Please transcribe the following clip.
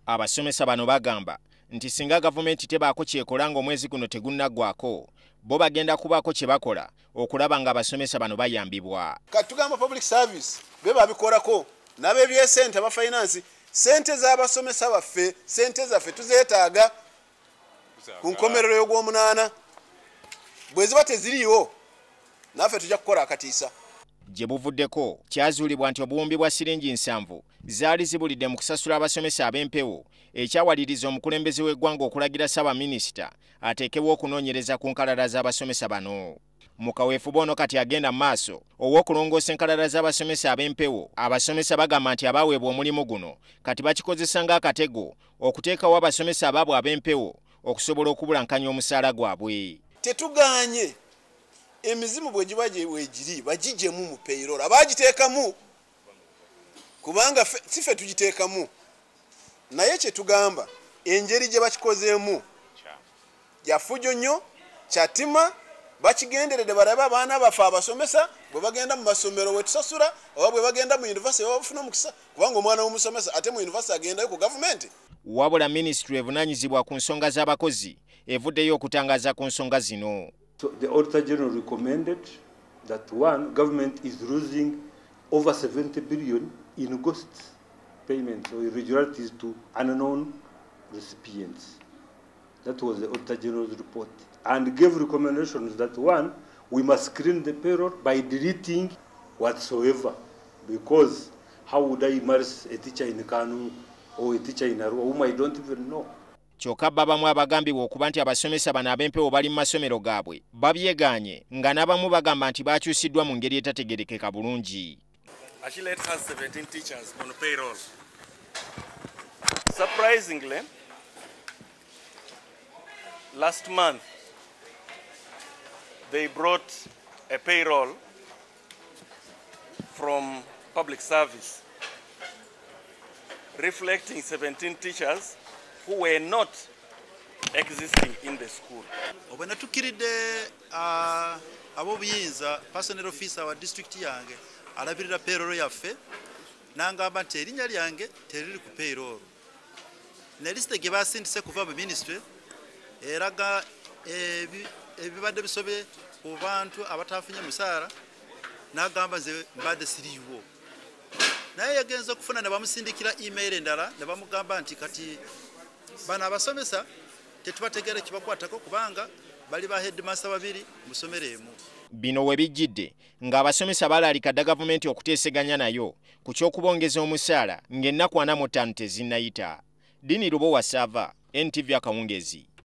Abasomesa bano bagamba nti singa gavumenti tebaako kyekola ng'omwezi guno tegunnaggwako bo bagenda kubaako kye bakola okulaba nga abasomesa bano bayambibwa. Katugamba public service be babikolako n'abebyesente aba finance sente z'abasomesa baffe sente zaffe tuzeetaaga ku nkomerero y'ogw'omunaana bwe ziba teziriiwo naffe tujja kukola akatiisa. Gye buvuddeko kyazuulibwa nti obuwumbi bwa siringi 7 zaali zibulidde mu kusasula abasomesa ab'empewo ekyawaliriza omukulembeze w'eggwanga okulagira Ssaabaminisita ateekebwa okunoonyereza ku nkalala z'abasomesa bano. Mu kaweefube ono kati agenda mu maaso ow'okulongoosa enkalala z'abasomesa ab'empewo, abasomesa bagamba nti abaweebwa omulimu guno kati bakikozesa ng'akatego okuteekawo abasomesa abaabwe ab'empewo okusobola okubulankanya omusaala gwabwe. Tetuganye emizimu bwe giba weegiri bagijjemu mu payroll abaagiteekamu kubanga si ffe tugiteekamu naye kye tugamba engeri gye bakikozeemu yafujo nnyo kyatima bakigenderedde balabe abaana baffe abasomesa bwe bagenda mu masomero we tusasula oba bwe bagenda mu yunivasite oba bafuna omukisa kubanga omwana w'omusomesa ate mu yunivasite agendayo ku gavumenti. Wabula minisitule evunaanyizibwa ku nsonga z'abakozi evuddeyo okutangaza ku nsonga zino. So the Auditor General recommended that one, government is losing over 70 billion in ghost payments or irregularities to unknown recipients. That was the Auditor General's report, and gave recommendations that one, we must screen the payroll by deleting whatsoever, because how would I immerse a teacher in Kanu or a teacher in Arua whom I don't even know? Kyokka babamu abagambibwa okuba nti abasomesa bano ab'empewo bali mu masomero gaabwe babyegaanye nga n'abamu bagamba nti baakyusiddwa mu ngeri etategerekeka bulungi. Ashlet has 17 teachers on payroll. Surprisingly, last month they brought a payroll from public service reflecting 17 teachers who were not existing in the school. Obwena tukiridde ab'obuyinza personnel officer wa district yange alabirira payroll yaffe n'angamba nti erinnya lyange teriri ku payroll. Ne liste gye basindise kuva mu ministry eraga ebibadde bisobye ku bantu abatafunye musaara n'agamba nze mbadde siriiwo. Naye yagenza okufuna ne bamusindikira email endala ne bamugamba nti kati bana abasomesa tetubategere kibakwatako kubanga bali ba headmaster babiri musomero emu. Bino we bijjidde ng'abasomesa balaalikadda gavumenti okuteeseganya nayo ku ky'okubongeza omusaala ng'ennaku 45 tezinnayita. Dini Lubowa Sava, NTV Akawungezi.